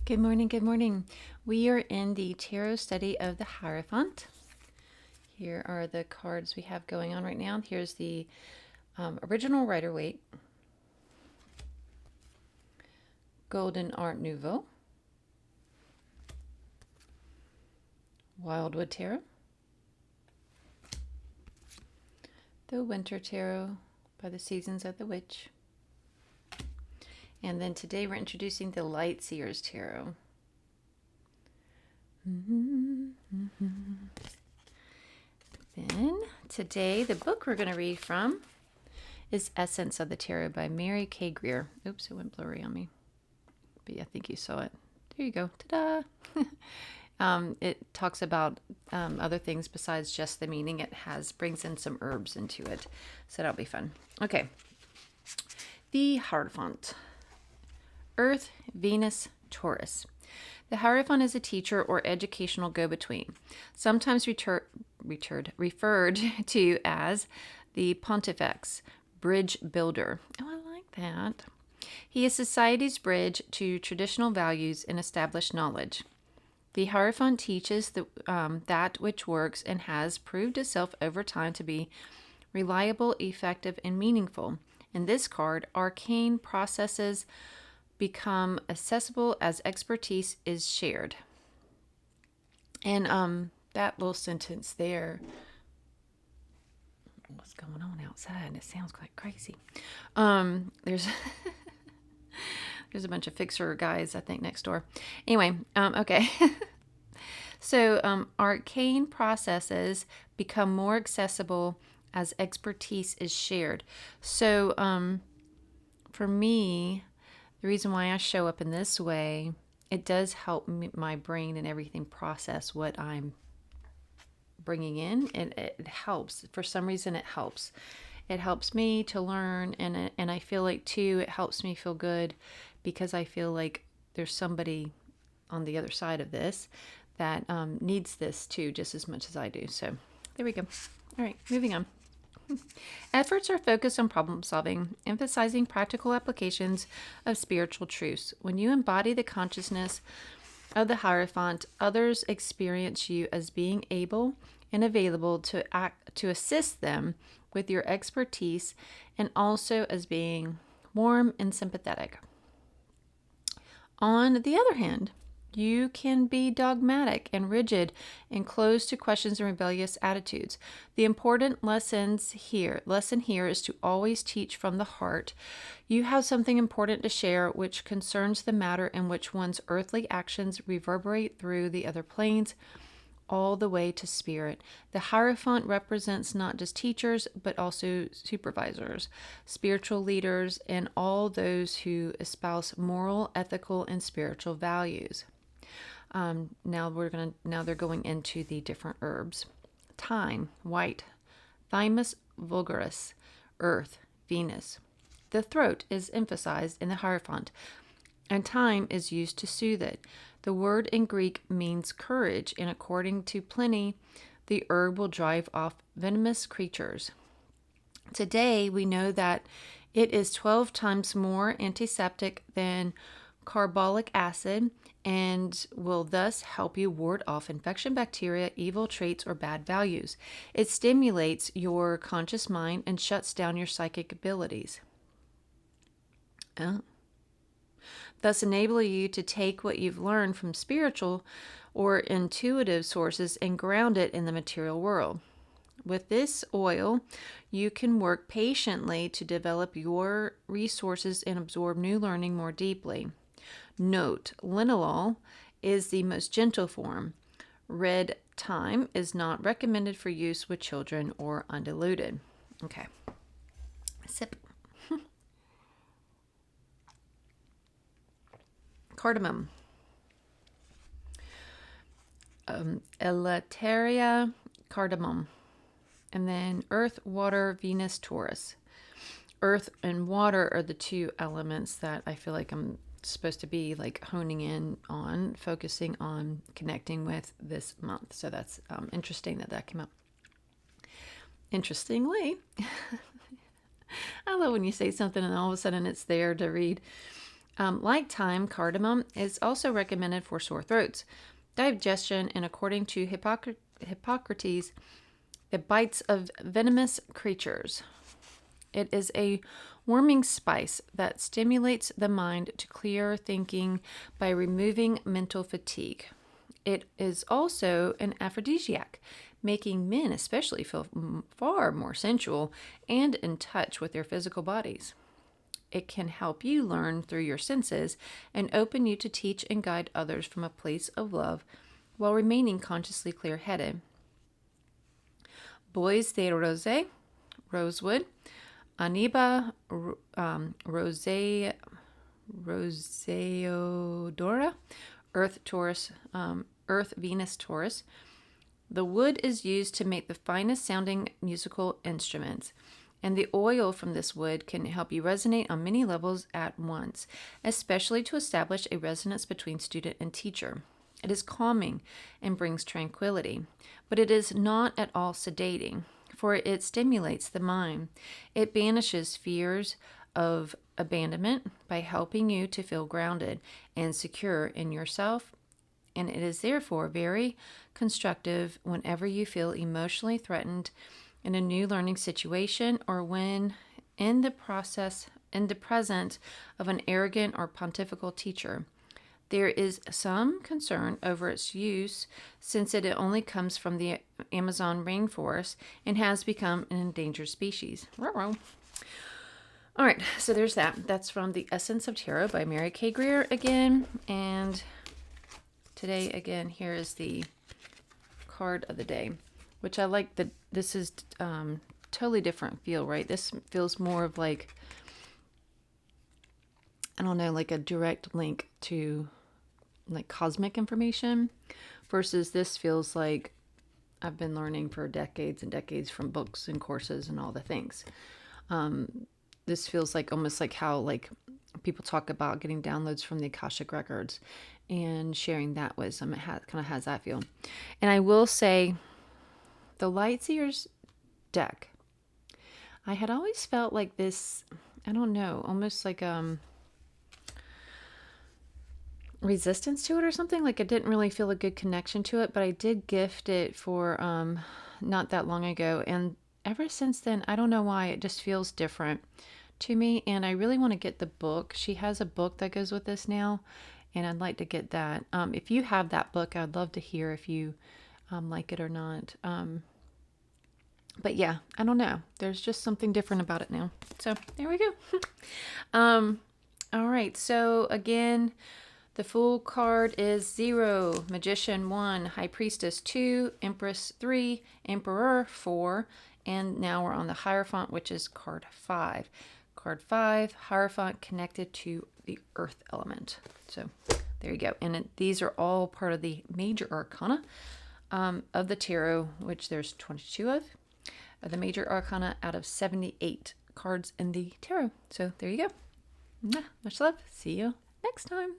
Good morning, good morning. We are in the tarot study of the Hierophant. Here are the cards we have going on right now. Here's the original Rider-Waite, Golden Art Nouveau, Wildwood Tarot, the Winter Tarot by the Seasons of the Witch, and then today we're introducing the Light Seers Tarot. Then today the book we're going to read from is Essence of the Tarot by Mary K. Greer. Oops, it went blurry on me. But yeah, I think you saw it. There you go. Ta-da! It talks about other things besides just the meaning. It brings in some herbs into it. So that'll be fun. Okay. The Hierophant. Earth, Venus, Taurus. The Hierophant is a teacher or educational go-between, sometimes referred to as the Pontifex, bridge builder. Oh, I like that. He is society's bridge to traditional values and established knowledge. The Hierophant teaches that which works and has proved itself over time to be reliable, effective, and meaningful. In this card, arcane processes become accessible as expertise is shared. And that little sentence there, what's going on outside? It sounds quite crazy. There's there's a bunch of fixer guys, I think, next door. Anyway, okay. So arcane processes become more accessible as expertise is shared. So for me, the reason why I show up in this way, it does help my brain and everything process what I'm bringing in. It helps. For some reason, it helps. It helps me to learn, and I feel like, too, it helps me feel good because I feel like there's somebody on the other side of this that needs this, too, just as much as I do. So there we go. All right, moving on. Efforts are focused on problem solving, emphasizing practical applications of spiritual truths. When you embody the consciousness of the Hierophant, others experience you as being able and available to assist them with your expertise, and also as being warm and sympathetic. On the other hand, you can be dogmatic and rigid and closed to questions and rebellious attitudes. The important lesson here is to always teach from the heart. You have something important to share which concerns the matter in which one's earthly actions reverberate through the other planes, all the way to spirit. The Hierophant represents not just teachers, but also supervisors, spiritual leaders, and all those who espouse moral, ethical, and spiritual values. Now they're going into the different herbs. Thyme, white. Thymus vulgaris, earth, Venus. The throat is emphasized in the Hierophant, and thyme is used to soothe it. The word in Greek means courage, and according to Pliny, the herb will drive off venomous creatures. Today, we know that it is 12 times more antiseptic than carbolic acid and will thus help you ward off infection, bacteria, evil traits, or bad values. It stimulates your conscious mind and shuts down your psychic abilities, thus enabling you to take what you've learned from spiritual or intuitive sources and ground it in the material world. With this oil, you can work patiently to develop your resources and absorb new learning more deeply. Note, linalool is the most gentle form. Red thyme is not recommended for use with children or undiluted. Okay. Sip. Cardamom. Elateria cardamom. And then earth, water, Venus, Taurus. Earth and water are the two elements that I feel like I'm supposed to be like honing in on, focusing on, connecting with this month. So that's interesting that came up. Interestingly, I love when you say something and all of a sudden it's there to read. Like thyme, cardamom is also recommended for sore throats, digestion, and according to Hippocrates, it bites of venomous creatures. It is a warming spice that stimulates the mind to clear thinking by removing mental fatigue. It is also an aphrodisiac, making men especially feel far more sensual and in touch with their physical bodies. It can help you learn through your senses and open you to teach and guide others from a place of love while remaining consciously clear headed. Bois de rose, rosewood, Aniba roseodora, Earth Venus Taurus. The wood is used to make the finest sounding musical instruments, and the oil from this wood can help you resonate on many levels at once, especially to establish a resonance between student and teacher. It is calming and brings tranquility, but it is not at all sedating, for it stimulates the mind. It banishes fears of abandonment by helping you to feel grounded and secure in yourself, and it is therefore very constructive whenever you feel emotionally threatened in a new learning situation or when in the presence of an arrogant or pontifical teacher. There is some concern over its use since it only comes from the Amazon rainforest and has become an endangered species. All right, so there's that. That's from The Essence of Tarot by Mary K. Greer again. And today, again, here is the card of the day, which I like. This is totally different feel, right? This feels more of like, I don't know, like a direct link to like cosmic information, versus this feels like I've been learning for decades and decades from books and courses and all the things. This feels like almost like how like people talk about getting downloads from the Akashic records and sharing that wisdom. It kind of has that feel. And I will say the Lightseers deck, I had always felt like this, I don't know, almost like resistance to it or something. Like I didn't really feel a good connection to it, but I did gift it for not that long ago, and ever since then I don't know why it just feels different to me, and I really want to get the book. She has a book that goes with this now, and I'd like to get that. If you have that book, I'd love to hear if you like it or not. But yeah, I don't know, there's just something different about it now, so there we go. All right, so again, the Fool card is 0, Magician 1, High Priestess 2, Empress 3, Emperor 4, and now we're on the Hierophant, which is card 5. Card 5, Hierophant connected to the Earth element. So there you go. And these are all part of the major arcana of the tarot, which there's 22 of the major arcana out of 78 cards in the tarot. So there you go. Much love. See you next time.